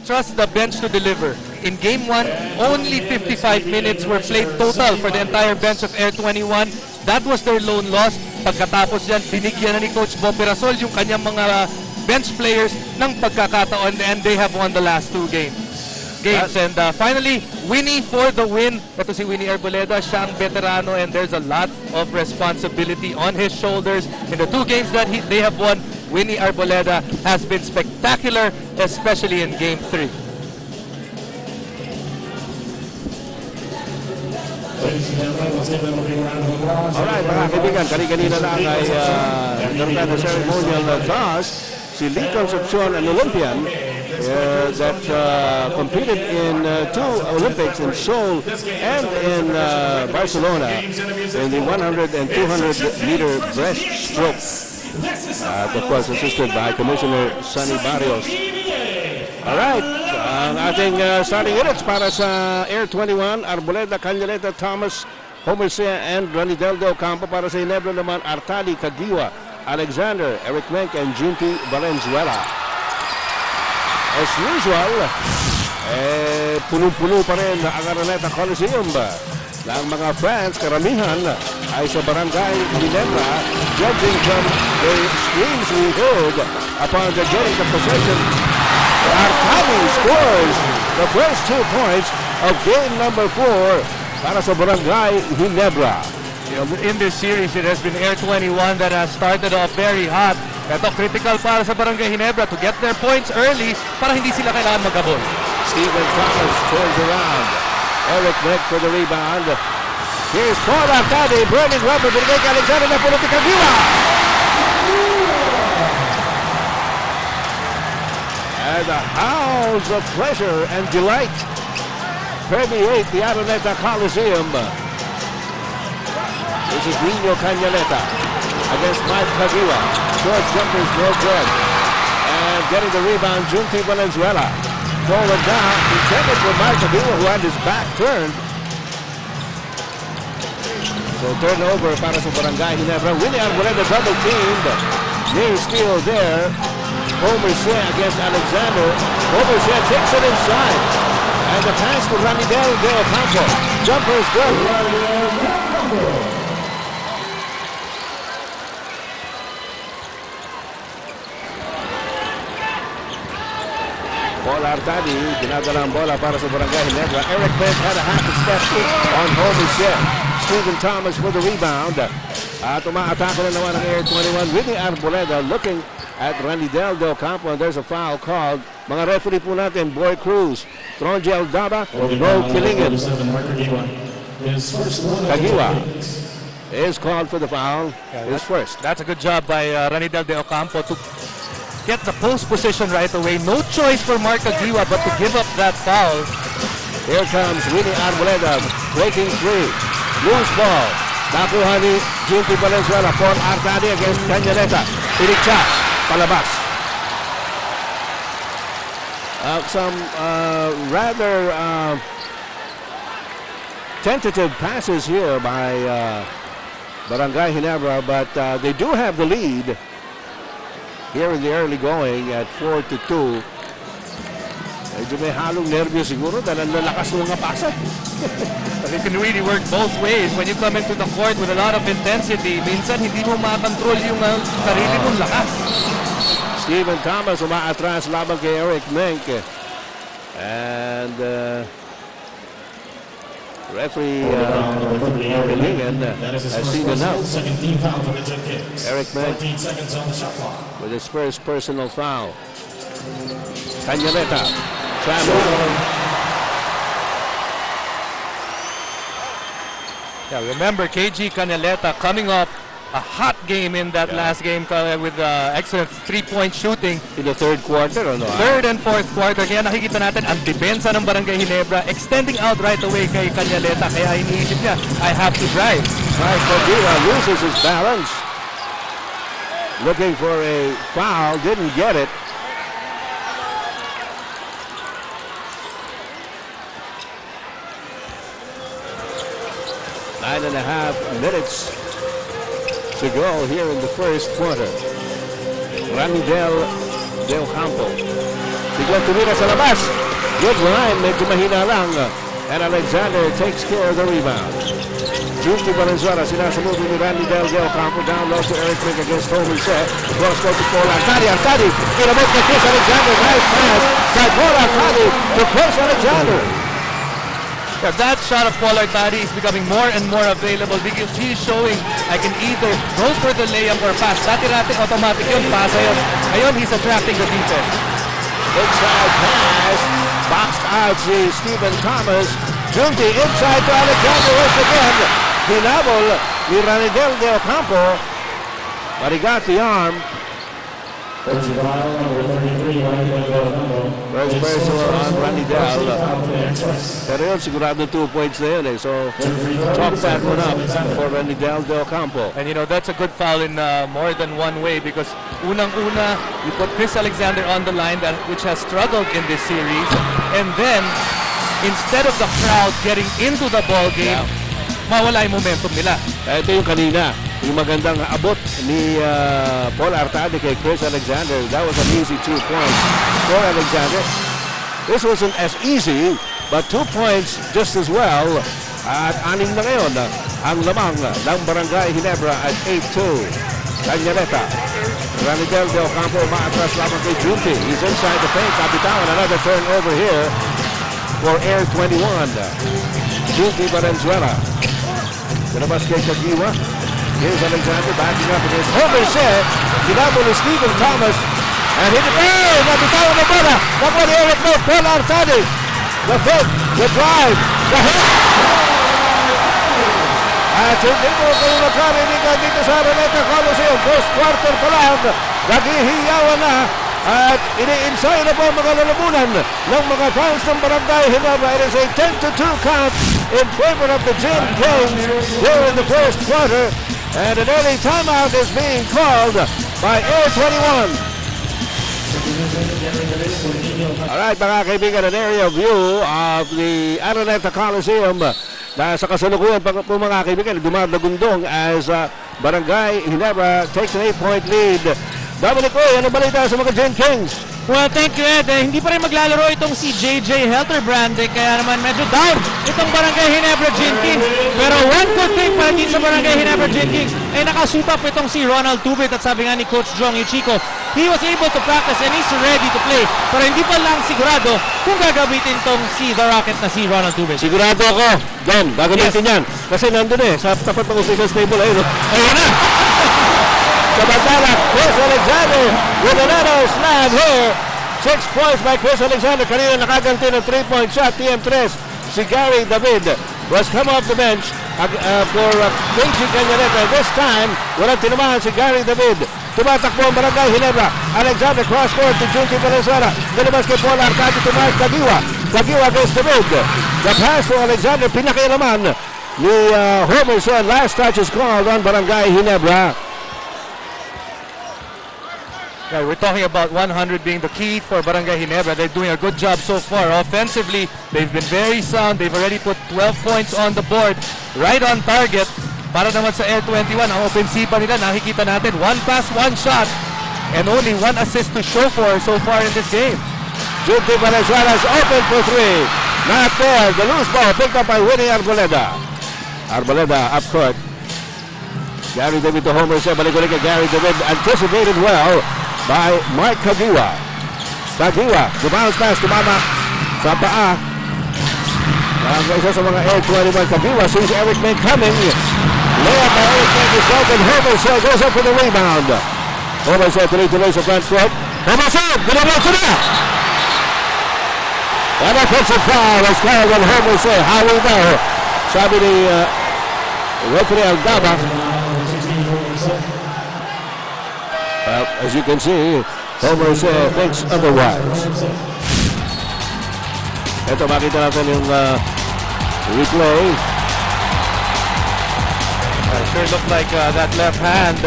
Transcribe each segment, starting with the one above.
trust the bench to deliver. In Game 1, only 55 minutes were played total for the entire bench of Air 21. That was their lone loss. Pagkatapos yan, binigyan na ni Coach Bob Pirasol yung kanyang mga bench players ng pagkakataon, and they have won the last two games. And finally, Winnie for the win. Ito si Winnie Arboleda, siya ang veterano, and there's a lot of responsibility on his shoulders. In the two games that they have won, Winnie Arboleda has been spectacular, especially in Game 3. Alright, mga kaibigan, kanina lang ay nagkaroon ng ceremonial toss. Si Lee Concepcion, an Olympian that competed in two Olympics in Seoul and in Barcelona in the 100 and 200 meter breaststroke. That was assisted by Commissioner Sonny Barrios. Alright, ang ating starting units para sa Air 21, Arboleda, Canaleta, Thomas, Homer Sea, and Ranidel de Ocampo. Para sa Ginebra naman, Artali, Caguioa, Alexander, Eric Menk, and Junti Valenzuela. As usual, punong-puno pa rin ang Araneta Coliseum. Ang mga fans, karamihan, ay sa Barangay Ginebra, judging from the screams we heard upon the getting the possession. Artali scores the first 2 points of game number 4 para sa Barangay Ginebra. In this series, it has been Air 21 that has started off very hot. Ito, critical para sa Barangay Ginebra to get their points early para hindi sila kailangan magabol. Stephen Thomas turns around. Eric Nick for the rebound. Here's Paul Artadi, burning rubber, binigay kay Alexander na pulot ni Caguioa. And the howls of pleasure and delight permeate the Araneta Coliseum. This is Nino Canaleta against Mike Caguioa. Short jumpers, no good. And getting the rebound, Junti Valenzuela. Forward down, intended for Mike Caguioa, who had his back turned. So turnover para sa Barangay Ginebra. Winnie Arboleda double teamed. Near steal there. Homer Sea against Alexander. Homer Sea takes it inside. And the pass to Ranidel de Ocampo. Jumper is good. Paul Artadi, dinadala ang bola para sa Barangay Ginebra. Eric Bent had a half a step on Homer Sea. Stephen Thomas for the rebound. At umaatake na naman ang Air 21. Winnie Arboleda looking at Ranidel de Ocampo, and there's a foul called. Mga referee po natin, Boy Cruz, Tronjel Daba, Roe Kilingen. Caguioa is called for the foul. His first. That's a good job by Ranidel de Ocampo to get the post position right away. No choice for Mark Caguioa but to give up that foul. Here comes Winnie Arboleda breaking free. Loose ball. Nakuha ni Junti Valenzuela. Paul Artadi against Canaleta. Pinikcha. Palabas. Some rather tentative passes here by Barangay Ginebra, but they do have the lead here in the early going at 4-2. Medyo may halong nervyo siguro dahil ang lalakas ng mga pasa. It can really work both ways. When you come into the court with a lot of intensity, minsan hindi mo makakontrol yung sarili mong lakas. Stephen Thomas umaatras laban kay Eric Menk. And referee Kilingen has seen enough. Eric Menk with his first personal foul. Canaleta travel. Yeah, remember KG Canaleta coming off a hot game in that last game with excellent three-point shooting. In the third quarter, ano? Third and fourth quarter. Kaya nakikita natin ang depensa ng Barangay Ginebra extending out right away kay Canaleta. Kaya iniisip niya, I have to drive. Right, Caguioa loses his balance. Looking for a foul, didn't get it. Nine and a half minutes to go here in the first quarter. Ranidel de Ocampo Biglang tumira sa labas. Good line, medyo mahina lang. And Alexander takes care of the rebound. Juicy Valenzuela, sinasaludo ni Randy Del Campo. Down low to Eric Mick against Tony Set. Cross court to Paul Arcadi. Arcadi, inabot na Chris Alexander. Nice pass by Paul Arcadi to Chris Alexander. Yeah, that shot of Paul Arcadi is becoming more and more available because he's showing I can either go for the layup or pass. Dati-dati automatic yung pass. Ngayon, he's attracting the defense. Inside pass. Boxed out si Stephen Thomas. Junti inside to Alexander once again. Hinabol ni Ranidel Del Campo. But he got the arm. First personal on Ranidel. Pero yun, sigurado 2 points na yun eh. So, chalk that one up for Ranidel Del Campo. And you know, that's a good foul in more than one way because unang-una, you put Chris Alexander on the line which has struggled in this series. And then, instead of the crowd getting into the ball game, mawala yung momentum nila. Ito yung kanina, yung magandang abot ni Paul Arcadi kay Chris Alexander. That was an easy 2 points for Alexander. This wasn't as easy, but 2 points just as well. At 6 na ngayon ang lamang ng Barangay Ginebra at 8-2. Cañareta. Ranidel Del Campo maatras lamang kay Junti. He's inside the paint. Kapitawan, another turnover here for Air 21. Junti Valenzuela. Sinabas kay Kagiwa. Here's Alexander backing up against Homer Shea. Ginabo ni Stephen Thomas. And hit it. Oh! Nabitawan na bola. Nakuha ni Eric Mick. Paul Arcadi. The hit. The drive. The hit. At hindi mo kayo nakarinig dito sa Araneta Coliseum. First quarter pa lang. Naghihiyawan na. At ini-insay na po mga lalamunan ng mga fans ng Barangay Ginebra. It is a 10-2 count in favor of the Gin Kings here in the first quarter. And an early timeout is being called by Air 21. Alright mga kaibigan, an area view of the Araneta Coliseum. Dahil sa kasalukuyan po mga kaibigan, dumadagundong as Barangay Ginebra takes an 8-point lead. Dominic Oy, ano balita sa mga Gin Kings? Well, thank you, Ed. Hindi pa rin maglalaro itong si JJ Helterbrand, kaya naman medyo down itong Barangay Ginebra Gin Kings. Pero one good thing para din sa Barangay Ginebra Gin Kings ay nakasupat itong si Ronald Tubit at sabi nga ni Coach Jong Ichiko, he was able to practice and he's ready to play. Pero hindi pa lang sigurado kung gagamitin itong si The Rocket na si Ronald Tubit. Sigurado ako, Don, gagamitin yan. Kasi nandun sa tapat ng official stable. Ayun na! Sabagala, Chris Alexander with another slam here. 6 points by Chris Alexander. Kanina nakaganti ng 3-point shot. TM3, si Gary David was come off the bench for Quincy Cañareta. This time, walang tinamahan si Gary David. Tumatakbo ang Barangay Ginebra. Alexander cross-court to Junti Valenzuela. Nilabas kay Paul Arcadi to Mark Kagiwa. Kagiwa against David. The pass to Alexander, pinakialaman ni Homer Son. Last touch is called on Barangay Ginebra. Yeah, we're talking about 100 being the key for Barangay Ginebra. They're doing a good job so far. Offensively, they've been very sound. They've already put 12 points on the board. Right on target. Para naman sa Air 21, ang opensipa nila, nakikita natin, 1 pass, 1 shot, and only 1 assist to show for so far in this game. Junti Valenzuela is open for 3. Not there. The loose ball picked up by Winnie Arboleda. Arboleda up court. Gary David to Homer Shea. Balik-balik kay Gary David. Anticipated well by Mike Kagiwa. Kagiwa, the bounce pass to Mama sa paa. Ang isa sa mga Air 21 Kagiwa sees Eric Mick coming. Layup by Eric Mick is broken. Homer Shea goes up for the rebound. Homer Shea tuloy-tuloy sa front court. Homer Shea, ginagawa na! An offensive foul was called on Homer Shea. Howie daw, sabi ni referee Aldaba. Well, as you can see, Homer Shea thinks otherwise. Ito, makita natin yung replay. It sure looked like that left hand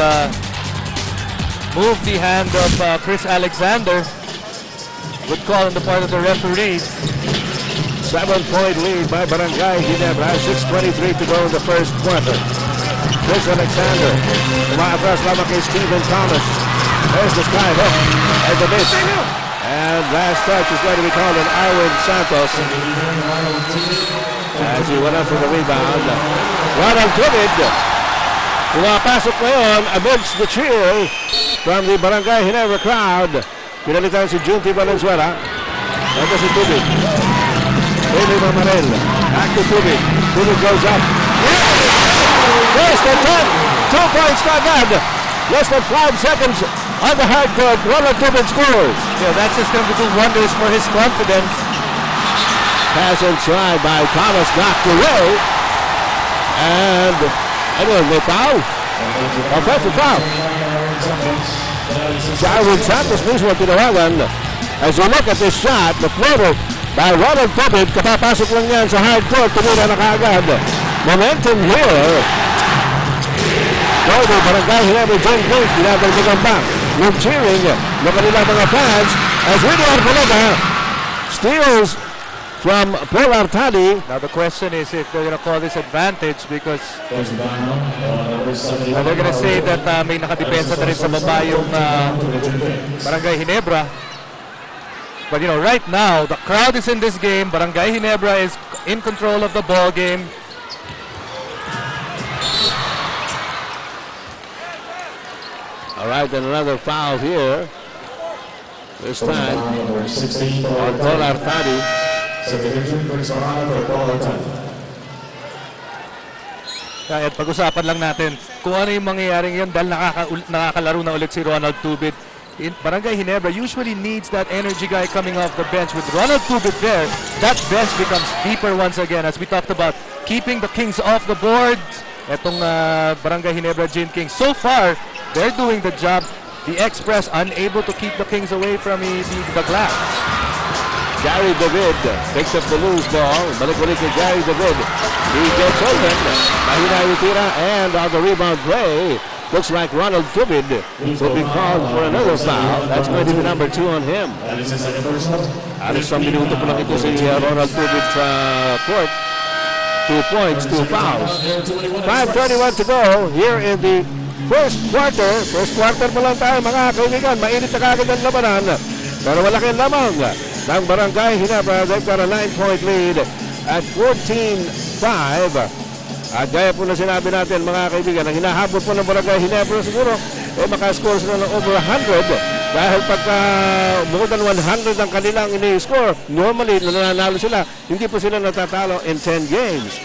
moved the hand of Chris Alexander. Good call on the part of the referees. 7-point lead by Barangay Ginebra. 6:23 to go in the first quarter. Chris Alexander. Umaatras lamang kay Stephen Thomas. There's the sky hook. And the miss. And last touch is going to be called on Arwin Santos. As he went up for the rebound. Ronald Tubid. Pumapasok ngayon amidst the cheer from the Barangay Ginebra crowd. Pinalitan si Junti Valenzuela. Ito si Tubid. Bailey Mamarel. Back to Tubid. Tubid goes up. First and 10. 2 points kagad. Less than 5 seconds on the hard court. Ronald Tubid scores. Yeah, that's just going to do wonders for his confidence. Pass inside by Thomas, knocked away. And anyway, may foul. Offensive foul. Jarwin Santos mismo tinawagan. As you look at this shot, the floater by Ronald Tubid, kapapasok lang yan sa hard court, tumira na kaagad. Momentum here. Todo Barangay Ginebra John Grace, dinadagdagan pa ng cheering ng kanilang mga fans as Willie Arboleda steals from Paul Artadi. Now the question is if they're going to call this advantage because they're going to say that may nakadepensa na rin sa baba yung Barangay Ginebra. But you know, right now, the crowd is in this game. Barangay Ginebra is in control of the ball game. All right, then another foul here. This time on Paul Artadi. Kaya pag-usapan lang natin kung ano yung mangyayaring yun dahil nakakalaro na ulit si Ronald Tubid. Barangay Ginebra usually needs that energy guy coming off the bench. With Ronald Tubid there, that bench becomes deeper once again as we talked about keeping the Kings off the board. Etong Barangay Ginebra Gin Kings. So far, they're doing the job. The Express unable to keep the Kings away from the glass. Gary David picks up the loose ball. Balik-balik kay Gary David. He gets open. Mahina yung tira and on the rebound play. Looks like Ronald Tubid will be called for another foul. That's going to be number 2 on him. Alis ang minuto po lang ito si Ronald Tubid sa court. 2 points, 2 fouls. 5:31 to go here in the first quarter. First quarter pa lang tayo mga kaibigan. Mainit na kagad ang labanan. Pero malaki ang lamang ng Barangay Ginebra. They've got a 9-point lead at 14-5. At gaya po na sinabi natin mga kaibigan, ang hinahabol po ng Barangay Ginebra siguro makascore sila ng over 100. Dahil pagka more than 100 ang kanilang ini-score, normally nananalo sila, hindi po sila natatalo in 10 games.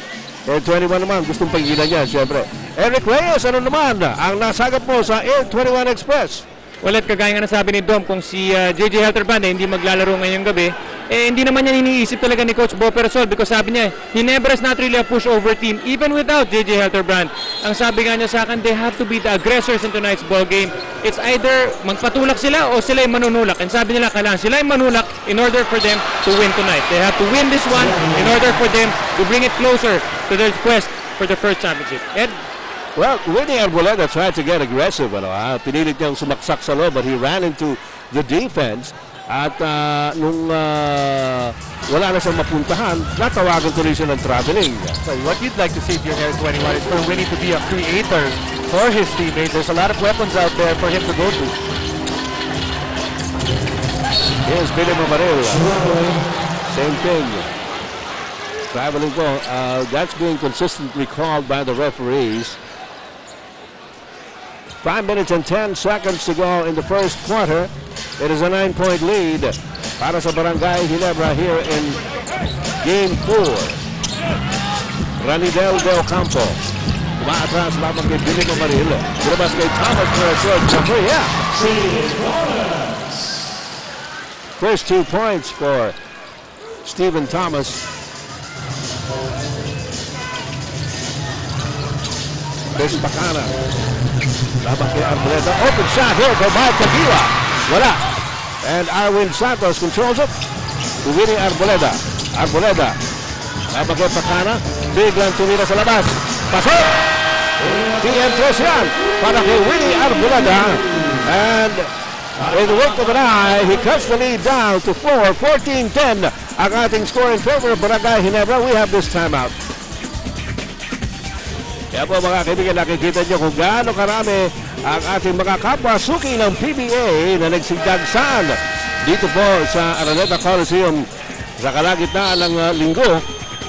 Air 21 naman, gustong pagilan niya, siyempre. Eric Reyes, ano naman ang nasagap mo sa Air 21 Express? Well, at kagaya nga nasabi ni Dom, kung si JJ Helterband hindi maglalaro ngayong gabi, hindi naman yan iniisip talaga ni Coach Bo Perasol because sabi niya, Ginebra is not really a pushover team even without JJ Helterbrand. Ang sabi nga niya sa akin, they have to be the aggressors in tonight's ball game. It's either magpatulak sila o sila yung manunulak. And sabi nila, kailangan sila yung manulak in order for them to win tonight. They have to win this one in order for them to bring it closer to their quest for the first championship. Ed? Well, Winnie Arboleda tried to get aggressive. Pinilit niyang sumaksak sa loob but he ran into the defense. At nung wala na siyang mapuntahan, natawagan tuloy siya ng traveling. So what you'd like to see if you're Air 21 is for Winnie to be a creator for his teammates. There's a lot of weapons out there for him to go to. Here's Billy Mamaril. Same thing. Traveling po. That's being consistently called by the referees. 5 minutes and 10 seconds to go in the first quarter. It is a 9-point lead para sa Barangay Ginebra here in Game 4. Ranidel de Ocampo. Umaatras lamang kay Billy Mamaril. Lumabas kay Thomas for a short jumper. Yeah. First 2 points for Stephen Thomas. Chris Bacana. Laban kay Arboleda. Open shot here by Mike Caguila. Wala. And Arwin Santos controls it. To Winnie Arboleda. Arboleda. Laban kay Bacana. Biglang tumira sa labas. Pasok! TM3 yan. Para kay Winnie Arboleda. And in the wink of an eye, he cuts the lead down to 4. 14-10. Ang ating score in favor of Barangay Ginebra. We have this timeout. Kaya po mga kaibigan, nakikita nyo kung gaano karami ang ating mga kapwa suki ng PBA na nagsigdag saan dito po sa Araneta Coliseum sa kalagitnaan ng linggo.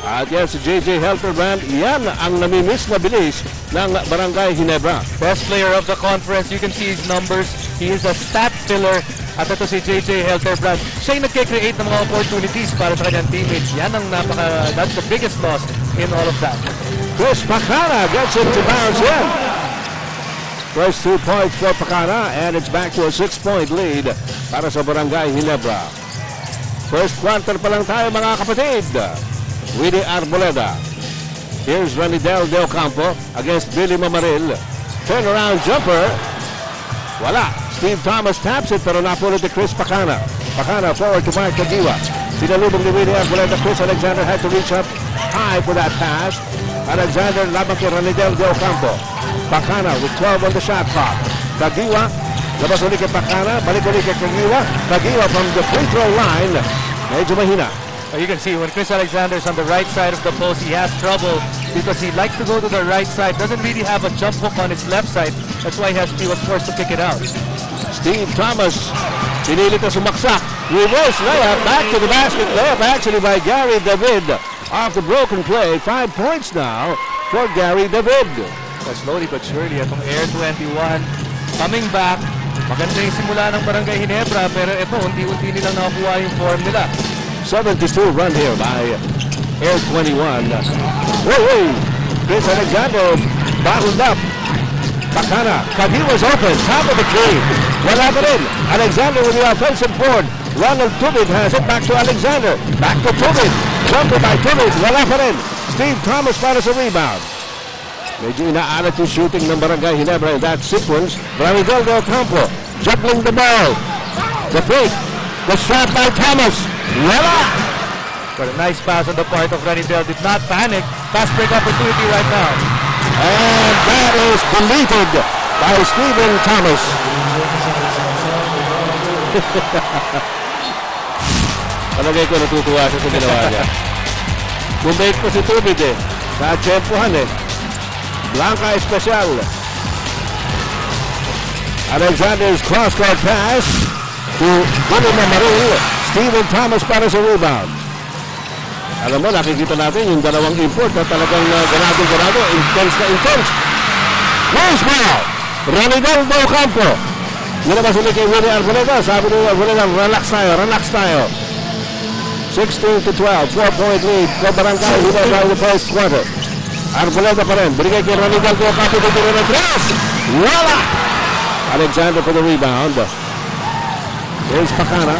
At yan si JJ Helterbrand, yan ang namimiss na bilis ng Barangay Ginebra. Best player of the conference. You can see his numbers. He is a stat filler. At ito si JJ Helterbrand. Siya yung nagkikreate ng mga opportunities para sa kanyang teammates. Yan ang that's the biggest loss in all of that. Chris Pacana gets it to bounce in. First 2 points for Pacana, and it's back to a 6-point lead para sa Barangay Ginebra. First quarter pa lang tayo mga kapatid. Willie Arboleda. Here's Ranidel De Ocampo against Billy Mamaril. Turnaround jumper. Wala. Steve Thomas taps it pero napulot ni Chris Pacana. Pacana forward to Mark Kagiwa. Sinalubog ni Willie Arboleda. Chris Alexander had to reach up high for that pass. Alexander labang kay Ranidel De Ocampo. Pacana with 12 on the shot clock. Kagiwa. Labas ulit kay Pacana. Balik ulit kay Kagiwa. Kagiwa from the free throw line. Medyo mahina. You can see when Chris Alexander is on the right side of the post, he has trouble because he likes to go to the right side. Doesn't really have a jump hook on his left side. That's why he was forced to kick it out. Steve Thomas, pinilit na sumaksak. Reverse layup, back to the basket. Layup actually by Gary David. Off the broken play, 5 points now for Gary David. Slowly but surely, itong Air 21 coming back. Maganda yung simula ng Barangay Ginebra, pero ito, unti-unti nilang nakakuha yung form nila. 72 run here by Air 21. Whoa! Chris Alexander bottled up. Pacana, Kagiwa's open, top of the key. Wala pa rin. Alexander with the offensive board. Ronald Tubid has it back to Alexander. Back to Tubid. Jumper by Tubid. Wala pa rin. Steve Thomas para sa rebound. Medyo inaalat yung shooting ng Barangay Ginebra in that sequence. Ranidel De Ocampo juggling the ball. The fake. The shot by Thomas. Wala! But a nice pass on the part of Ranidel. Did not panic. Fast break opportunity right now. And that is deleted by Stephen Thomas. Palagay ko natutuwa siya sa ginawa niya. Bumake ko si Tubid eh. Nakatsempuhan eh. Blanca Especial. Alexander's cross-court pass to Billy Mamaril. Stephen Thomas para sa rebound. Alam mo, nakikita natin yung dalawang import na talagang ganado, intense na intense. Close ball! Ranidel De Ocampo. Nilabas ulit kay Willie Arboleda. Sabi ni Arboleda, relax tayo. 16-12, 4-point lead for Barangay Ginebra in the first quarter. Arboleda pa rin. Binigay kay Ranidel De Ocampo. Titira na tres. Wala! Alexander for the rebound. Here's Pacana.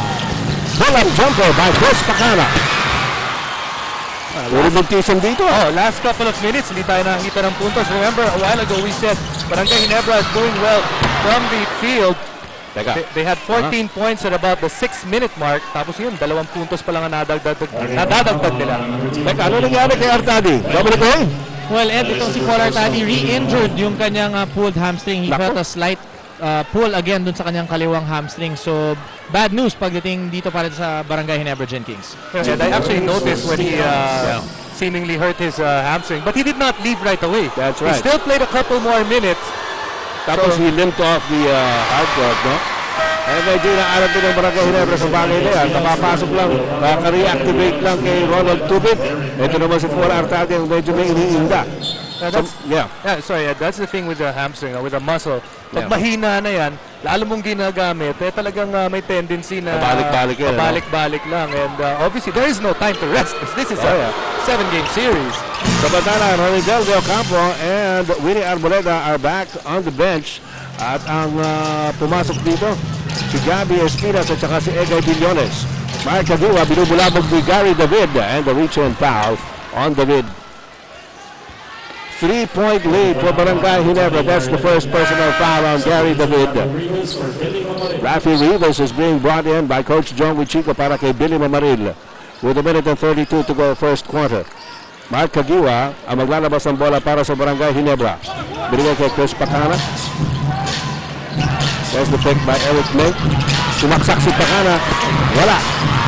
Pull-up jumper by Chris Pacana. Dito. Last couple of minutes, hindi tayo nakakita ng puntos. Remember, a while ago we said Barangay Ginebra is doing well from the field. They had 14 points at about the 6-minute mark. Tapos yun, 2 puntos pa lang ang nadadagdag nila. Teka, ano nangyari kay Artadi? Double ko eh? Well, Ed, itong si Paul Artadi re-injured yung kanyang pulled hamstring. He felt a slight pull again dun sa kanyang kaliwang hamstring. So, bad news pagdating dito para sa Barangay Ginebra Gen Kings. And I actually noticed when he seemingly hurt his hamstring. But he did not leave right away. That's right. He still played a couple more minutes. Tapos he limped off the hardcourt, no? Eh, medyo inaalam din ng Barangay Ginebra sa bagay na yan. Napapasok lang, maka-reactivate lang kay Ronald Tubit. Ito naman si Paul Artadi ang medyo may iniinda. That's the thing with the hamstring, with the muscle. Pag mahina na yan, lalo mong ginagamit, talagang may tendency na pabalik-balik lang. And obviously, there is no time to rest because this is a 7-game series. Samantala, Ranidel De Ocampo and Willie Arboleda are back on the bench. At ang pumasok dito, si Gabby Espinas at saka si Egay Billones. Mark Kagiwa, binubulabog ni Gary David and the reach-in foul on David. 3-point lead for Barangay Ginebra. That's the first personal foul on Gary David. Rafi Rivas is being brought in by Coach John Wichico para kay Billy Mamaril with 1:32 to go first quarter. Mark Kagiwa ang maglalabas ng bola para sa Barangay Ginebra. Binigay kay Chris Pacana. There's the pick by Eric Mink. Sumaksak si Pacana. Wala.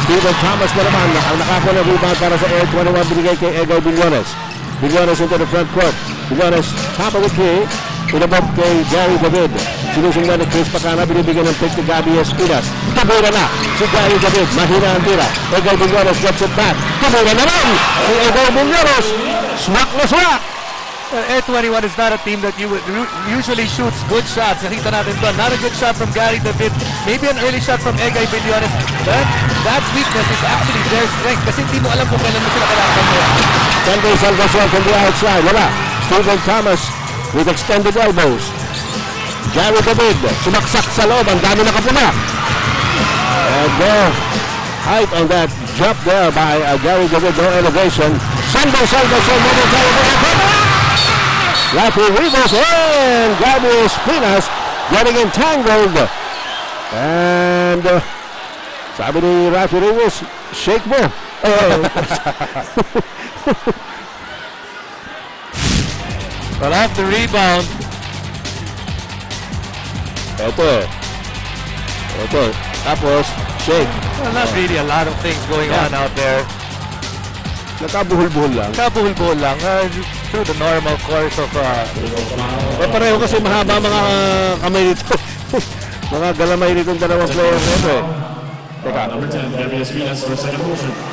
Stephen Thomas na naman ang nakakuha ng rebound para sa Air 21. Binigay kay Egay Billones. Billones into the front court. Billones top of the key. Inabot kay Gary David. Sinusundan ni Chris Pacana, binibigyan ng pick ni Gabby Espinas. Tumira na si Gary David. Mahina ang tira. Egay Bulgaros gets it back. Tumira naman si Egay Bulgaros. Swak na swak. Air 21 is not a team that usually shoots good shots. Nakita natin doon. Not a good shot from Gary David. Maybe an early shot from Egay Bulgaros. But that weakness is actually their strength kasi hindi mo alam kung kailan mo sila kailangan mo. Sunday Salvacion from the outside. Wala. Steven Thomas with extended elbows. Gary David sumaksak sa loob. Ang dami nakapuna. And height on that jump there by Gary David. No elevation. Sunday Salvacion. Rafi Rivas and Gabby Espinas getting entangled. And sabi ni Rafi Rivas, shake mo. Well, off the rebound. Ito. Tapos, shake. Well, not really a lot of things going on out there. Nakabuhol-buhol lang. Kabuhol-buhol lang. Through the normal course of... Pareho kasi mahaba mga kamay nito. Mga galamay nitong dalawang players nito eh. Teka.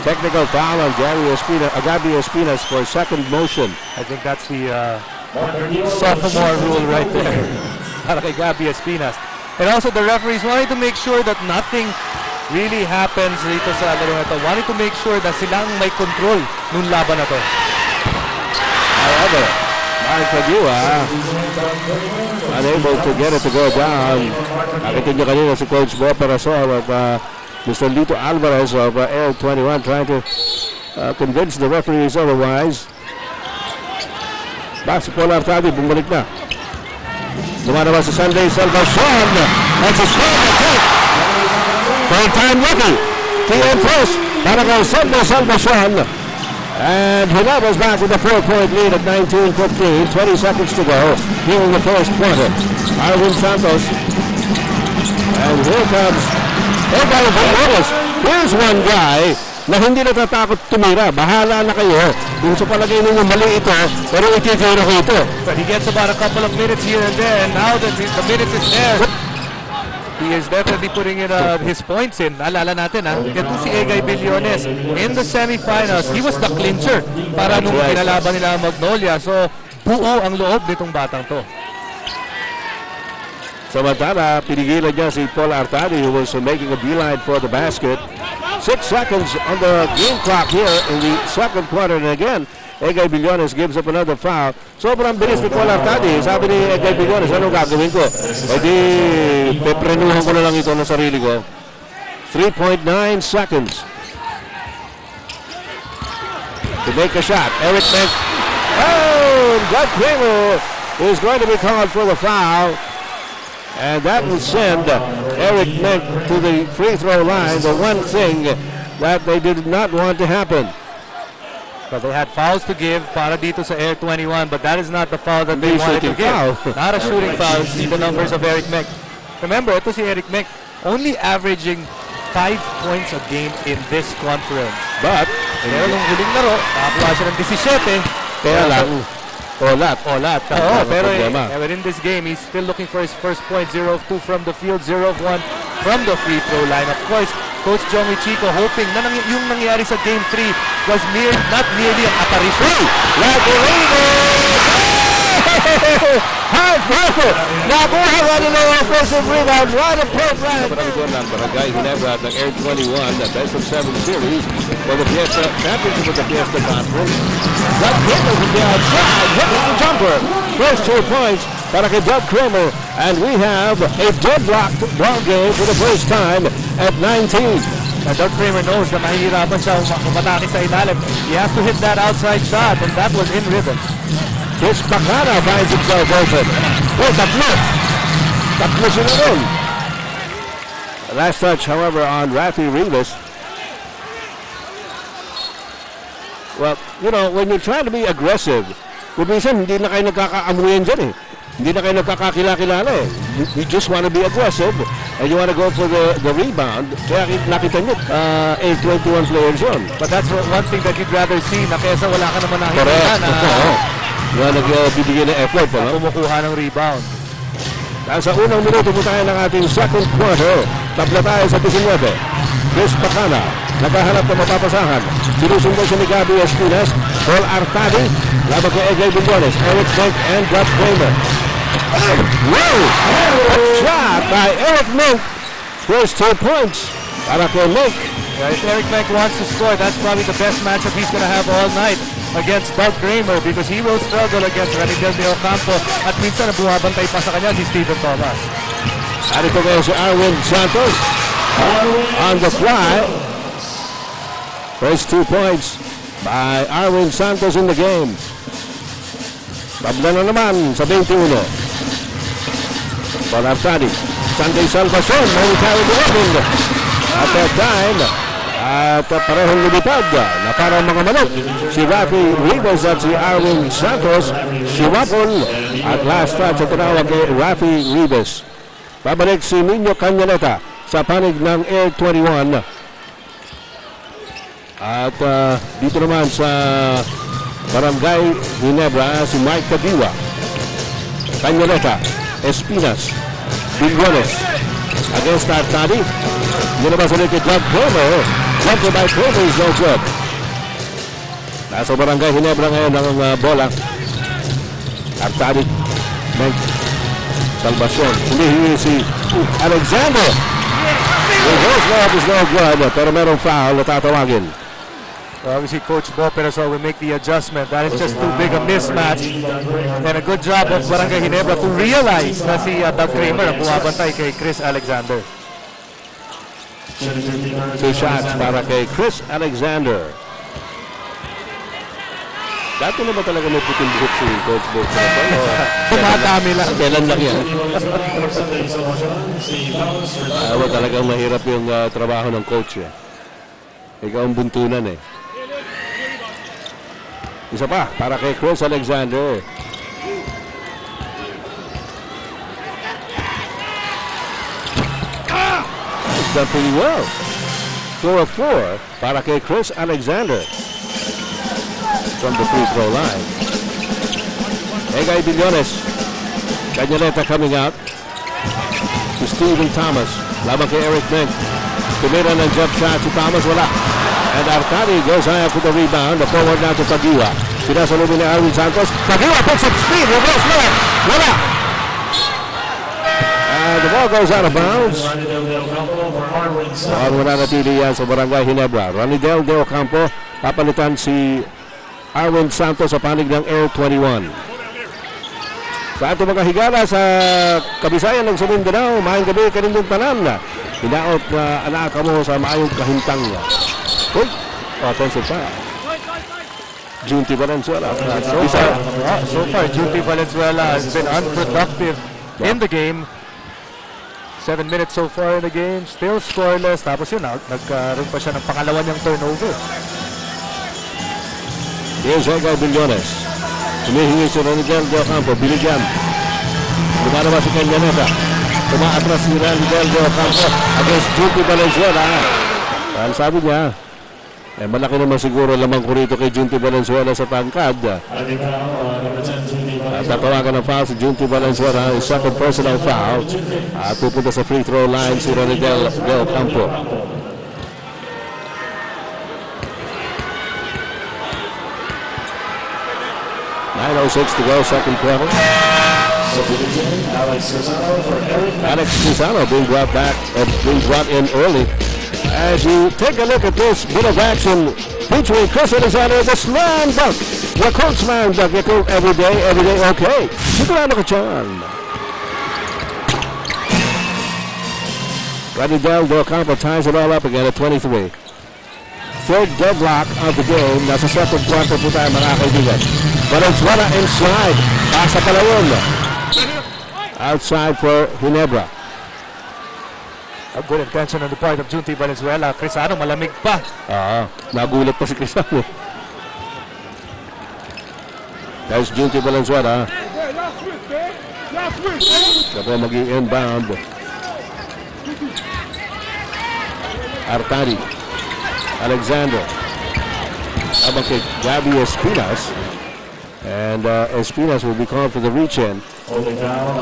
Technical foul on Gabby Espinas for second motion. I think that's the sophomore rule right there. Para kay Gabby Espinas. And also the referees wanted to make sure that nothing really happens dito sa laro na to. Wanted to make sure that silang may control nung laban na to. However, Mark Padua unable to get it to go down. Nakita niyo kanina si Coach Bo Parasol of Mr. Lito Alvarez of Air 21 trying to convince the referees otherwise. Basketball Artadi, bumalik na. Lumalabas sa Sunday Salvacion. That's a strong attack. Third time lucky. TN first para kay Sunday Salvacion. And Ginebra back with a 4-point lead at 19-15. 20 seconds to go here in the first quarter. Arvin Santos. And here comes Egay Bulgaros. Here's one guy na hindi natatakot tumira. Bahala na kayo. Kung sa palagay ninyo mali ito, pero ititira ko ito. But he gets about a couple of minutes here and there. And now that the minutes is there, he is definitely putting in his points in. Alala natin ito si Egay Bulgaros in the semifinals. He was the clincher para nung kinalaban nila Magnolia. So buo ang loob nitong batang to. Samantala, pinigilan niya si Paul Artadi who was making a beeline for the basket. 6 seconds on the game clock here in the second quarter. And again, Egay Bulgaros gives up another foul. Sobrang bilis ni Paul Artadi. Sabi ni Egay Bulgaros, anong gagawin ko? E di, peprenuhan ko na lang ito ng sarili ko. 3.9 seconds to make a shot. Eric Menk. Oh, Doug Kramer is going to be called for the foul. And that will send Eric Menk to the free throw line. The one thing that they did not want to happen. But they had fouls to give para dito sa Air 21, but that is not the foul that they wanted to give. Not a shooting foul. See the numbers of Eric Menk. Remember, ito si Eric Menk only averaging 5 points a game in this conference. But, pero nung huling laro, nakakuha siya ng 17. Kaya lang, olat. Pero in this game, he's still looking for his first point. 0 of 2 from the field, 0 of 1 from the free throw line. Of course, Coach Joey Chico hoping na yung nangyari sa Game 3 was not merely an apparition. Heartbreaker! Nakuha ka nila yung offensive rebound. What a program! Ito ng Barangay Ginebra at ng Air 21, the best of 7 series for the Fiesta Championship of the Fiesta Conference. Doug Kramer from the outside, hitting the jumper. First 2 points para kay Doug Kramer. And we have a deadlocked ball game for the first time at 19. And Doug Kramer knows na mahihirapan siya umatake sa ilalim. He has to hit that outside shot, and that was in rhythm. Chris Pacana finds himself open. Oh, tatlo sila ron. Last touch, however, on Rafi Rivas. Well, you know, when you're trying to be aggressive, kung minsan hindi na kayo nagkakaamuyan dyan eh. Hindi na kayo nagkakakilala eh. You just want to be aggressive and you want to go for the rebound. Kaya nakita nyo, 8-21 players yun. But that's one thing that you'd rather see na kaysa wala ka naman nakikita na na nagbibigay ng effort. Kumukuha ng rebound. Nasa unang minuto po tayo ng ating second quarter. Tabla tayo sa 19. Chris Pacana, naghahanap ng mapapasahan. Sinusundo siya ni Gabi Espinas. Paul Artadi, laban kay Egay Bingones, Eric Mink, and Brad Kramer. Wow! A shot by Eric Mink. First 2 points para kay Mink. Yeah, if Eric Mink wants to score, that's probably the best matchup he's going to have all night against Doug Kramer because he will struggle against Ranidel de Ocampo at minsan na buhabantay pa sa kanya si Stephen Thomas. Arito kayo si Arwin Santos on the fly. First 2 points by Arwin Santos in the game. Tabla na naman sa 21. Paul Artadi, Sunday Salvacion, may carry the weapon at that time. At parehong lumipad na parang mga manok. Si Rafi Ribas at si Arwin Santos, si Wapon at last touch at tinawag kay Rafi Ribas. Babalik si Nino Canyaneta sa panig ng Air 21. At dito naman sa Barangay Ginebra, si Mike Cadiwa, Canyaneta, Espinas, Bingones against Artadi. Nilabas ulit kay Doug Kramer. Jumper by Kramer is no good. Nasa Barangay Ginebra ngayon ang bola. Artadi, Mike, Salvacion. Humihingi si Alexander. Reverse layup is no good, pero merong foul na tatawagin. Obviously, Coach Bo Perasol will make the adjustment. That is just too big a mismatch. And a good job of Barangay Ginebra to realize na si Doug Kramer ang bumabantay kay Chris Alexander. 2 shots para kay Chris Alexander. Dati naman talaga may puting buhok si Coach Bo Perasol. Tumatami lang. Kailan lang yan? Talagang mahirap yung trabaho ng coach. Ikaw ang buntunan eh. Isa pa para kay Chris Alexander. He's done pretty well. 4 of 4 para kay Chris Alexander from the free throw line. Egay Billones. Canyaneta coming out to Stephen Thomas. Laban kay Eric Mink. Tumira ng jump shot si Thomas, wala. And Artadi goes high up with the rebound. The forward now to Pagiwa. Sinasalubin ni Arwin Santos. Pagiwa picks up speed. Reverse layup. Wala. And the ball goes out of bounds. Ball wala natili yan sa Barangay Ginebra. Ranidel de Ocampo. Papalitan si Arwin Santos sa panig ng Air 21. Sa ating mga higala sa Kabisayan ng Mindanao, maayong gabi kanindong tanan. Hinaot anak mo sa maayong kahintang. Uy, offensive pa. Junti Valenzuela. So far, Junti Valenzuela has been unproductive in the game. 7 minutes so far in the game, still scoreless. Tapos yun, nagkaroon pa siya ng pangalawa niyang turnover. Here's Egay Billones. Humihingi si Ranidel de Ocampo. Binigyan. Lumalabas si Canyaneta. Tumaatras si Ranidel de Ocampo against Junti Valenzuela. Well, sabi niya, malaki naman siguro lamang ko rito kay Junti Valenzuela sa tangkad. Tatawagan ng foul si Junti Valenzuela, his second personal foul. At pupunta sa free throw line si Ranidel de Ocampo. .9:06 to go, second quarter. Alex Cusano being brought back, being brought in early. As you take a look at this bit of action featuring Chris Alexander, the slam dunk. Yakult slam dunk, Yakult every day, okay. Sigurado ka dyan. Ranidel de Ocampo ties it all up again at 23. Third deadlock of the game. Nasa second quarter po tayo mga kaibigan. Valenzuela inside. Pasa pala yun. Outside for Ginebra. A good intention on the part of Junti Valenzuela. Crisano malamig pa. Nagulat pa si Crisano. There's Junti Valenzuela. Saka maging inbound. Artadi. Alexander. Habang kay Gabi Espinas. And Espinas will be called for the reach-in. Holding foul.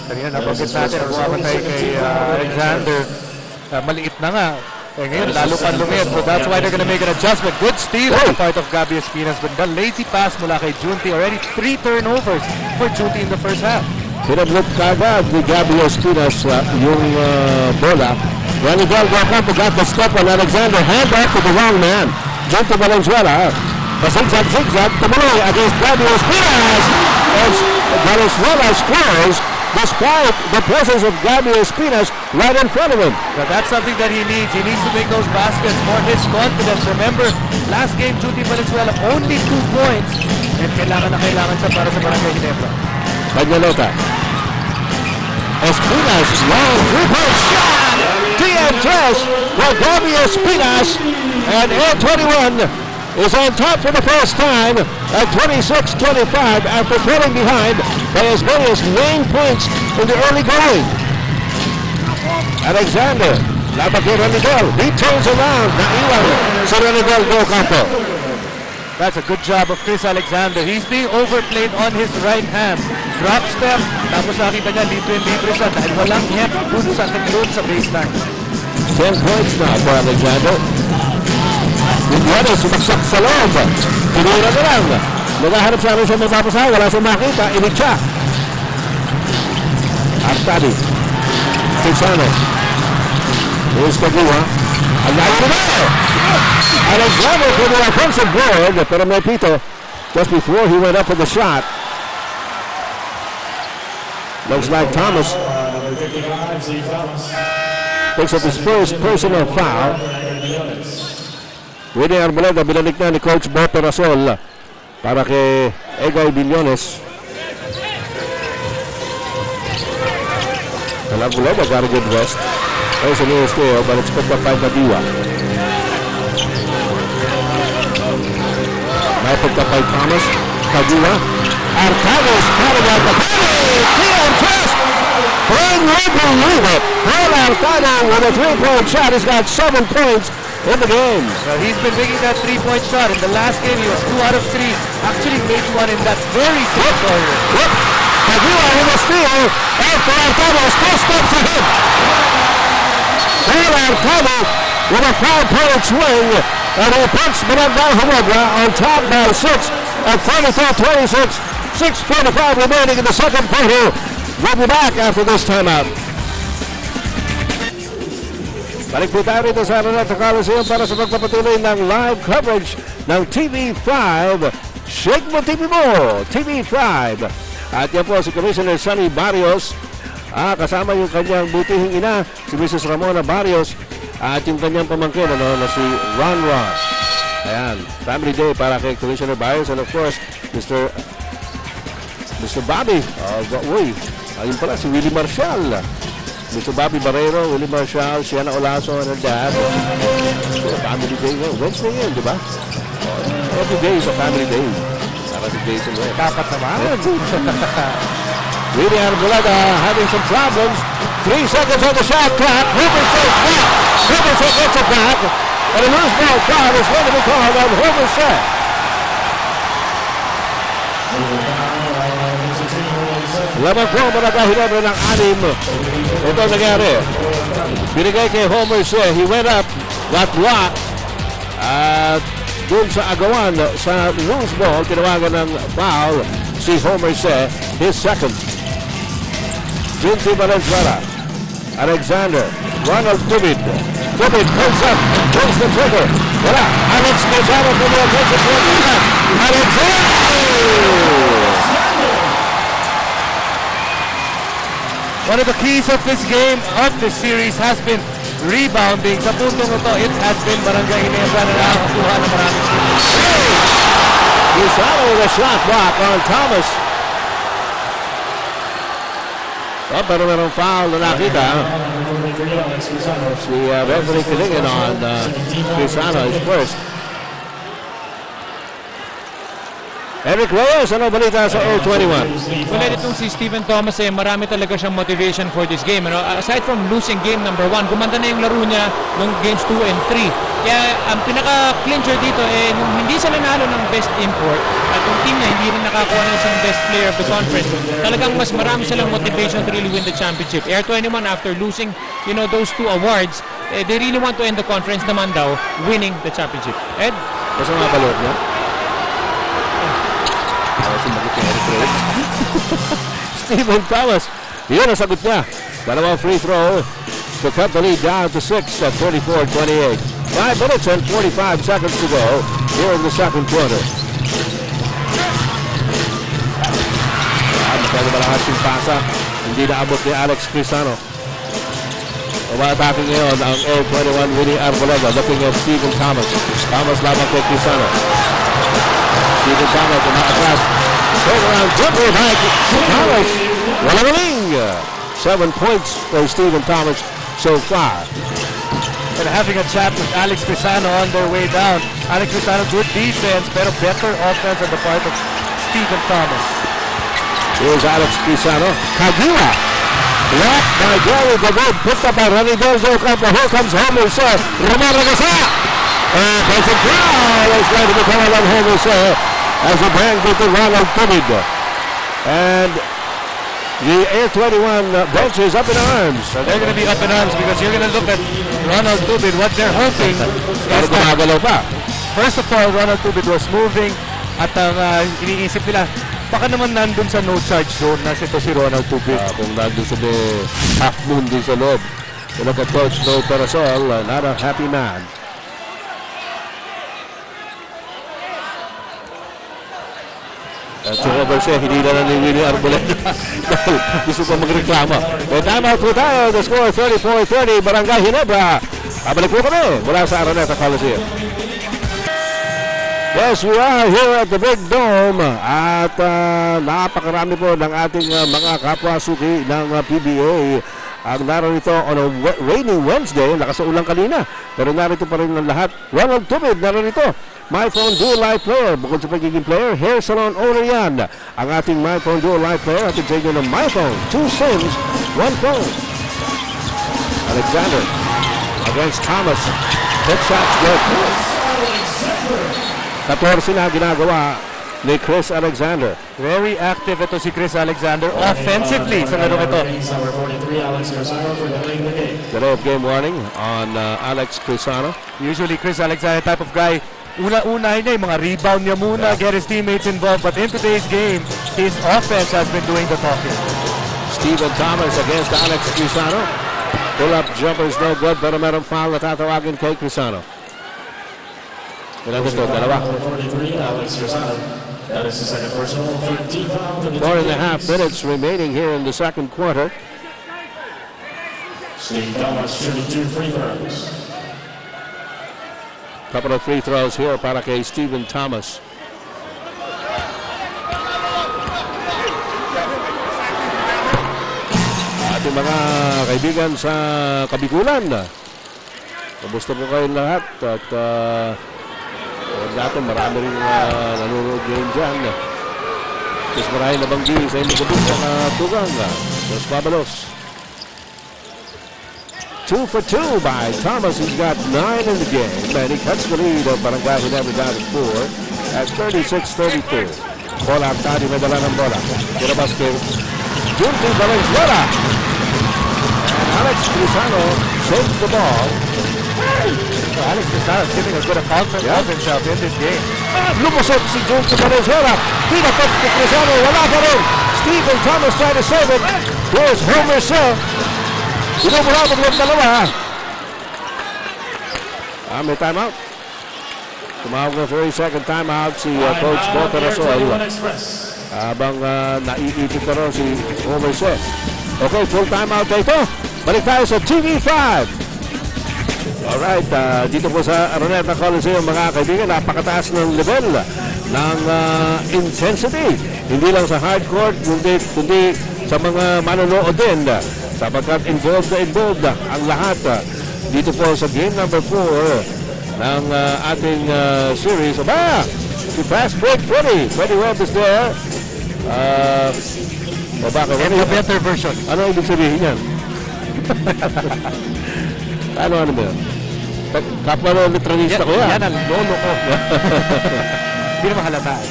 Kanina nabanggit natin, nakuha tayo kay Alexander. Maliit na nga. Eh ngayon, lalo pa lumit. So that's why they're gonna make an adjustment. Good steal on the part of Gabby Espinas. But the lazy pass mula kay Junti. Already 3 turnovers for Junti in the first half. Pinablit kagad ni Gabby Espinas yung bola. Ranidel Guacampo got the step on Alexander. Hand off to the wrong man. Junti Valenzuela. Zigzag, tumuloy against Gabby Espinas. As Valenzuela scores despite the presence of Gabby Espinas right in front of him. Now that's something that he needs. He needs to make those baskets for his confidence. Remember, last game, Junti Valenzuela only 2 points. And kailangan siya para sa Barangay Ginebra. Magnalota. Espinas, long 3-point shot. TM3 for Gabby Espinas. And Air 21 is on top for the first time at 26-25 after falling behind by as many as 9 points in the early going. Alexander, laban kay Ranidel. He turns around. Naiwan sa Ranidel Guacampo. That's a good job of Chris Alexander. He's being overplayed on his right hand. Drop step, tapos nakita niya libre siya dahil walang hep dun sa baseline. 10 points now for Alexander. Miguel sumaksak sa loob. Tinira na lang. Naghahanap sa amin sa magpapasahan. Wala siyang makita. Init siya. Artadi. Quezano. Here's Kagua. Ang layo na ba? Alexander for the offensive board. Pero may pito just before he went up for the shot. Looks like Thomas picks up his first personal foul. Willie Arboleda, binalik na ni Coach Bo Perasol para kay Egay Billones. Arboleda got a good rest. There's a little scale, but it's picked up by Madiwa. Now picked up by Thomas. Kagua. Artago's coming out the TM Trust! Can you believe it? Paul Artago with a 3-point shot. He's got 7 points in the game. Well, he's been making that 3-point shot. In the last game, he was 2 out of 3. Actually made one in that very same quarter. Yep. Kagua with a steal after Artago 2 steps ahead. Paul Artago with a 5-point swing, and he puts Barangay Ginebra on top by 6 at 34-26. 6:45 remaining in the second quarter. We'll be back after this timeout. Balik po tayo rito sa Araneta Coliseum para sa pagpapatuloy ng live coverage ng TV5. Shake mo TV mo! TV5. At yan po si Commissioner Sonny Barrios. Kasama yung kanyang butihing ina, si Mrs. Ramona Barrios. At yung kanyang pamangkin na si Ron. Ayan, family day para kay Commissioner Barrios. And of course, Mr. Bobby. Ayun pala, si Willie Marshall. Mr. Bobby Barrero, Willie Marshall, Sienna Olaso, and her dad. Family day ngayon. Wednesday yun, di ba? Every day is a family day. Para si Jason Webb. Dapat naman. Willie Arboleda having some problems. 3 seconds on the shot clock. Homerset back. Homerset gets it back. And a loose ball foul is going to be called on Homerset. Lamang po Barangay Ginebra ng 6. Ito nangyari. Binigay kay Homerset. He went up, got blocked. At dun sa agawan sa loose ball, tinawagan ng foul si Homerset, his second. Junti Valenzuela. Alexander. Ronald Tubid. Tubid pulls up. Pulls the trigger. Wala. Alex Quezano from the offensive court. Alexander! One of the keys of this game, of this series, has been rebounding. Sa puntong ito, it has been Barangay Ginebra na nakakuha ng maraming steals. Quezano with a shot block on Thomas. Pero merong foul na nakita. Si referee Kilingen on Quezano is first. Eric Reyes, ano balita sa Air 21? Well, itong si Stephen Thomas, marami talaga siyang motivation for this game. Aside from losing game number 1, gumanda na yung laro niya nung games 2 and 3. Kaya ang pinaka-clincher dito, nung hindi sila nanalo ng best import, at yung team niya hindi rin nakakuha ng isang best player of the conference, talagang mas marami silang motivation to really win the championship. Air 21, after losing those 2 awards, they really want to end the conference naman daw, winning the championship. Ed? Basta nga balot niya? Sumagot ni Eric Reyes. Stephen Thomas, yun ang sagot niya. Dalawang free throw to cut the lead down to 6 at 34-28. 5 minutes and 45 seconds to go here in the second quarter. Masyado malakas yung pasa. Hindi naabot ni Alex Crisano. Umatake ngayon ang Air 21 Winnie Arboleda looking at Stephen Thomas. Thomas lamang kay Crisano. Stephen Thomas umaatras. Turnaround jumper by Thomas. Walang galing. 7 points for Stephen Thomas so far. And having a chat with Alex Crisano on their way down. Alex Crisano, good defense, pero better offense on the part of Stephen Thomas. Here's Alex Crisano. Kagiwa. Blocked by Gary David. Picked up by Rani Delzo. Here comes Homer Sir. Romero Gasa. Benson Crowl is going to become a Homer Sir as a brand to Ronald Tubid. And the Air 21 bench is up in arms. So they're going to be up in arms because you're going to look at Ronald Tubid. What they're hoping is that, first of all, Ronald Tubid was moving at ang iniisip nila, baka naman nandun sa no charge zone na ito si Ronald Tubid. Kung nandun sa half moon dun sa loob. Look at Coach No Parasol, not a happy man. At so over siya, hindi na ni Winnie Arboleda. Gusto pa magreklamo. May time out po tayo. The score 34-30, Barangay Ginebra. Babalik po kami mula sa Araneta Coliseum. Yes, we are here at the Big Dome. At napakarami po ng ating mga kapwa-suki ng PBA. Ang narito on a rainy Wednesday, nakasaulang kanina. Pero narito pa rin ang lahat. Ronald Tubid, narito. My Phone Dual Live Player. Bukod sa pagiging player, hair salon owner yan. Ang ating My Phone Dual Live Player, ating sa inyo ng My Phone. 2 SIMs, 1 phone. Alexander against Thomas. Hit shots good. 14 na ginagawa ni Chris Alexander. Very active ito si Chris Alexander offensively sa larong ito. Delay of game warning on Alex Crisano. Usually Chris Alexander type of guy, una-unahin niya yung mga rebound niya muna, get his teammates involved. But in today's game, his offense has been doing the talking. Stephen Thomas against Alex Crisano. Pull-up jumper is no good, pero merong foul na tatawagin kay Crisano. Ilan ito? Dalawa. 4.5 minutes remaining here in the second quarter. Steve Thomas shooting 2 free throws. Couple of free throws here para kay Stephen Thomas. Ating mga kaibigan sa Kabikulan, kamusta po kayo lahat? At dati marami rin nanonood ngayon dyan. Tapos marami na banggi sa inyong gabing sa tugang. Los Babalos. 2 for 2 by Thomas. He's got 9 in the game. And he cuts the lead of Barangay Ginebra down to 4 at 36-32. Bola ang tadi, may dala ng bola. Kinabas kay Junti Valenzuela. And Alex Crisano saves the ball. Alex Crisano is giving a good account of himself in this game. Lumusot si Junti Valenzuela. Pinapot ni Crisano. Wala pa rin. Stephen Thomas trying to save it. Here's Homer Sir. Binubulabog ng dalawa. May timeout. Tumawag na 30-second timeout si Coach Boterasol. Habang naiipit na rin si Homer Sir. Okay, full timeout na ito. Balik tayo sa TV5. Alright, dito po sa Araneta Coliseum mga kaibigan, napakataas ng level ng intensity. Hindi lang sa hardcourt, kundi sa mga manonood din. Sapagkat involved ang lahat dito po sa game number 4 ng ating series. Aba, Si fast break, Freddie. Freddie Webb is there. O bakit? And the better version. Ano ibig sabihin yan? ano mo yan? Kapwa na literanista ko yan. Yan ang lolo ko. Hindi naman halata eh.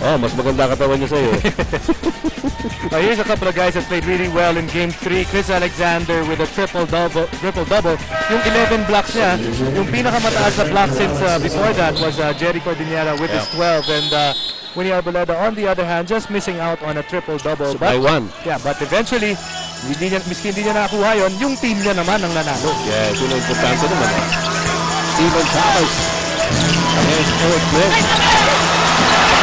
Oh, mas maganda katawan niya sa'yo. Here's a couple of guys that played really well in Game 3. Chris Alexander with a triple-double. Yung 11 blocks niya, yung pinakamataas na block since before that was Jerry Cordillera with his 12. And Winnie Arboleda, on the other hand, just missing out on a triple-double. So by one. Yeah, but eventually, miski hindi niya nakakuha yun, yung team niya naman ang nanalo. Yeah, ito na importante naman. Stephen Thomas against Eric Blake.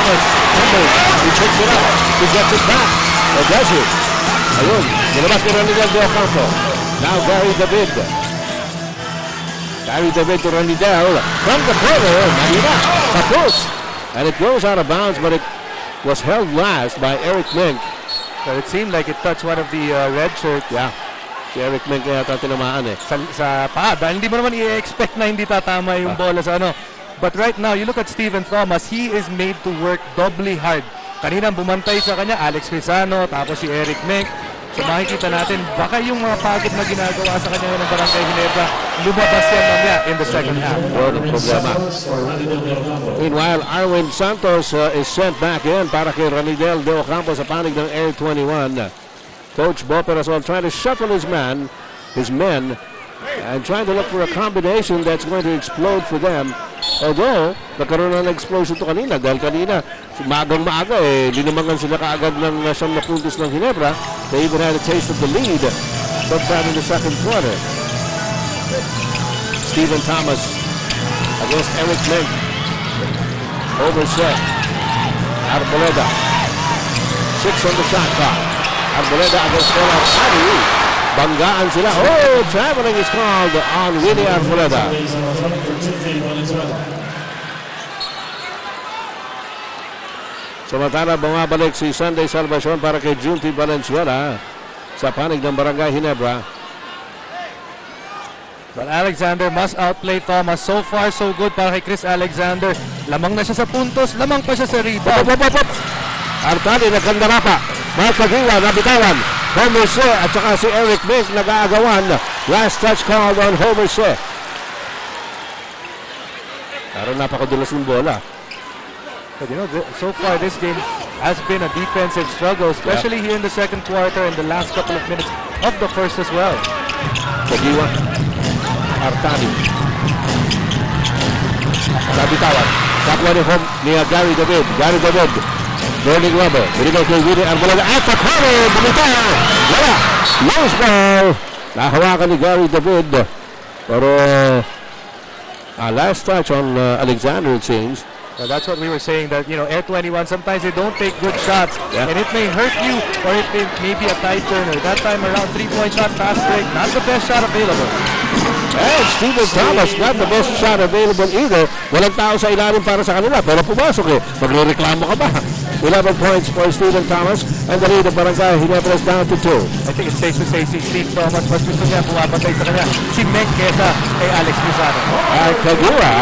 He picks it up. He gets it back. Or does he? Ayun. Nilabas ni Ronidel de Ocampo. Now Gary David. Gary David to Ronidel. From the corner. Mahina. Tapos. And it goes out of bounds, but it was held last by Eric Mink. So it seemed like it touched one of the red shirts. Yeah. Si Eric Mink kaya tinamaan eh. Sa paa. Dahil hindi mo naman i-expect na hindi tatama yung bola sa ano. But right now, you look at Stephen Thomas, he is made to work doubly hard. Kanina bumantay sa kanya, Alex Crisano, tapos si Eric Mink. So makikita natin, baka yung mga pagod na ginagawa sa kanya ng Barangay Ginebra, lumabas yan mamaya in the second half. Problema. Meanwhile, Arwin Santos is sent back in para kay Ranidel de Ocampo sa panig ng Air 21. Coach Bo Perasol trying to shuffle his men, and trying to look for a combination that's going to explode for them. Although, nagkaroon ng explosion to kanina dahil kanina, maagang-maaga linamangan sila kaagad ng 9 puntos ng Ginebra. They even had a taste of the lead sometime in the second quarter. Stephen Thomas against Eric Mink. Overset. Arboleda. 6 on the shot clock. Arboleda against Ola Sadi. Banggaan sila. Oh, traveling is called on Winnie Arboleda. Samantala, bumabalik si Sunday Salvacion para kay Junti Valenzuela sa panig ng Barangay Ginebra. But Alexander must outplay Thomas. So far, so good para kay Chris Alexander. Lamang na siya sa puntos, lamang pa siya sa rebound. Artali, nagkandara pa. Mark Kagiwa, nabitawan. Homer Se at saka si Eric Mink nag-aagawan. Last touch called on Homer Se. Pero napakadulas ng bola. But you know, so far this game has been a defensive struggle, especially here in the second quarter and the last couple of minutes of the first as well. Kagiwa. Artali. Nabitawan. Kapwa ni Gary David. Gary David. Burning rubber. Binigay kay Winnie Arboleda. At the corner. Bumita. Wala. Loose ball. Nahawakan ni Gary David. Pero last touch on Alexander, it seems. Well, that's what we were saying, that, you know, Air 21, sometimes they don't take good shots. Yeah. And it may hurt you, or it may be a tight turner. That time around, 3-point shot, fast break. Not the best shot available. And Stephen Thomas, not the best shot available either. Walang tao sa ilalim para sa kanila. Pero pumasok eh. Magre-reklamo ka ba? 11 points for Stephen Thomas. And the lead of Barangay Ginebra is down to 2. I think it's safe to say si Steve Thomas, mas gusto niya pumapatay sa kanya. Si Mink kesa kay Alex Crisano. Mark Kagura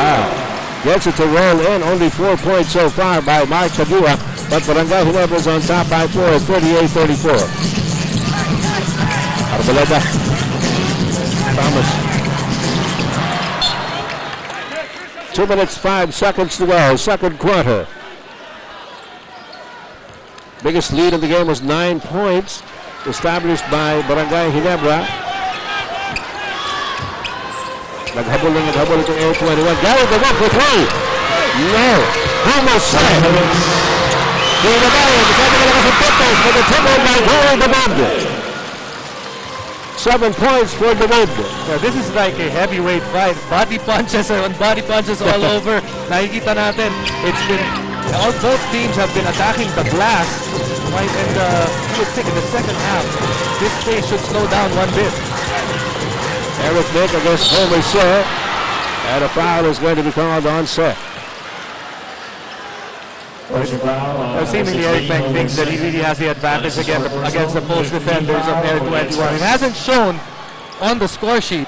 gets it to roll in. Only 4 points so far by Mark Kagura. But Barangay Ginebra is on top by 4, 38-34. Arboleda. Thomas. 2 minutes, 5 seconds to go. Second quarter. Biggest lead in the game was 9 points established by Barangay Ginebra. Naghabol itong Air 21. Gary David for 3. No. Homer set. Kinabayan. Sabi nila kasi Petos for the triple by Gary David. 7 points for David. Yeah, this is like a heavyweight fight. Body punches all over. Nakikita natin, it's been, both teams have been attacking the glass. Right, and you would think in the second half, this pace should slow down one bit. Eric Mink against Homer Se. And a foul is going to be called on Se. Seemingly Eric Mink thinks that he really has the advantage against the post defenders of Air 21. It hasn't shown on the score sheet.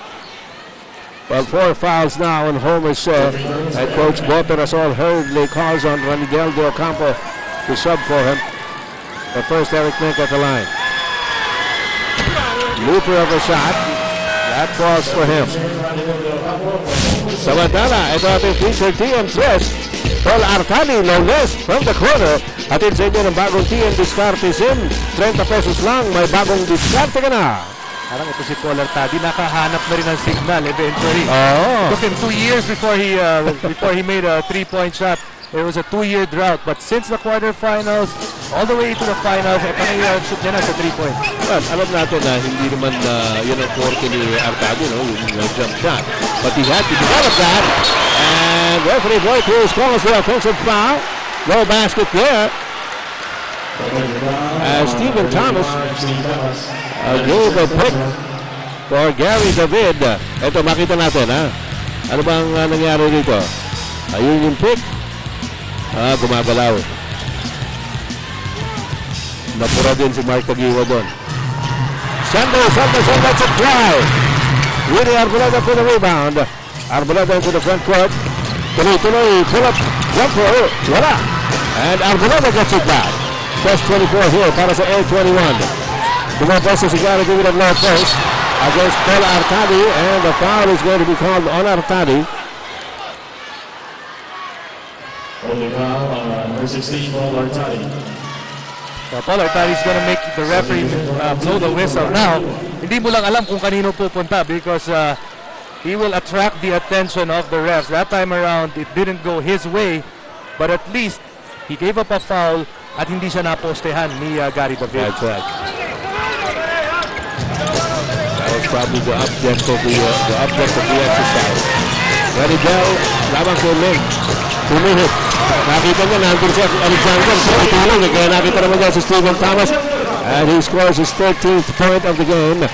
Well, 4 fouls now on Homer's and Coach Boperasol hurriedly calls on Miguel de Ocampo to sub for him. But first, Eric Mink at the line. Looper of a shot. That falls for him. Samantala, ito ating feature TM twist. Paul Artani, no less, from the corner. Atin sa inyo ng bagong TM Discarte Sim. 30 pesos lang, may bagong diskarte ka na. Parang ito si Paul Artadi, nakahanap na rin ng signal eventually. Oh. Took him 2 years before he made a 3-point shot. It was a 2-year drought, but since the quarterfinals, all the way to the finals, shoot niya na sa 3-point. Well, alam natin na hindi naman yun ang forte ni Artadi, no? Yung jump shot. But he had to develop that. And referee Boy Cruz calls the offensive foul. No basket there. As Stephen Thomas gave a pick for Gary David. Ito, makita natin, ha? Ano bang nangyari dito? Ayun yung pick. Gumagalaw. Napura din si Mark Tagiwa doon. Sanders to try. Willie Arboleda for the rebound. Arboleda into the front court. Tuloy, pull up, jumper, wala. And Arboleda gets it back. Plus 24 here para sa Air 21. Dumapos si Gary David at low post against Paul Artadi, and the foul is going to be called on Artadi. Only foul on number 16, Paul Artadi. So Paul Artadi is going to make the referee blow the whistle. Now, hindi mo lang alam kung kanino pupunta because he will attract the attention of the refs. That time around, it didn't go his way, but at least he gave up a foul at hindi siya napostehan ni Gary David. That's right. That was probably the object of the exercise. Ready Bell, labang kay Ming. Tumihit. Nakita niya, nandun si Alexander. So itulong. Kaya nakita naman niya si Stephen Thomas. And he scores his 13th point of the game.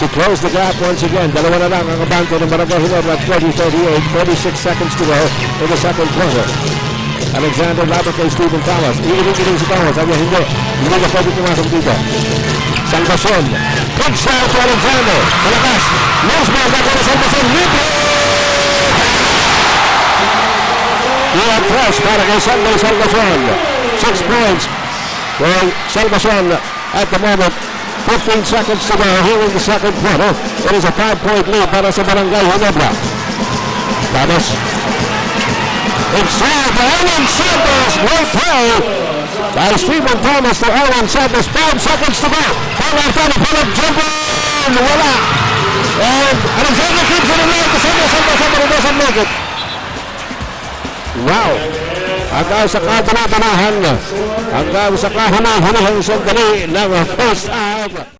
To close the gap once again. Dalawa na lang ang abante ng Barangay Ginebra at 40-38. 46 seconds to go in the second quarter. Alexander labang kay Stephen Thomas. Iiling si Thomas. Sabi niya, hindi na pwede pumasok dito. Salvacion. Good shot to Alexander. Malakas. Loose ball. Back on Salvacion. Libre! Press para kay Sunday Salvacion. 6 points for Salvacion at the moment. 15 seconds to go here in the second quarter. It is a 5-point lead para sa Barangay Ginebra. Thomas. Inside to Alan Santos. Great play by Stephen Thomas to Alan Santos. 5 seconds to go. Paul Artadi, pull up jumper. Wala. And Alexander keeps it alive. The Santos doesn't make it. Wow! Hanggang sa kadala-dalahan, hanggang sa kahuna-hunahang sandali ng first half.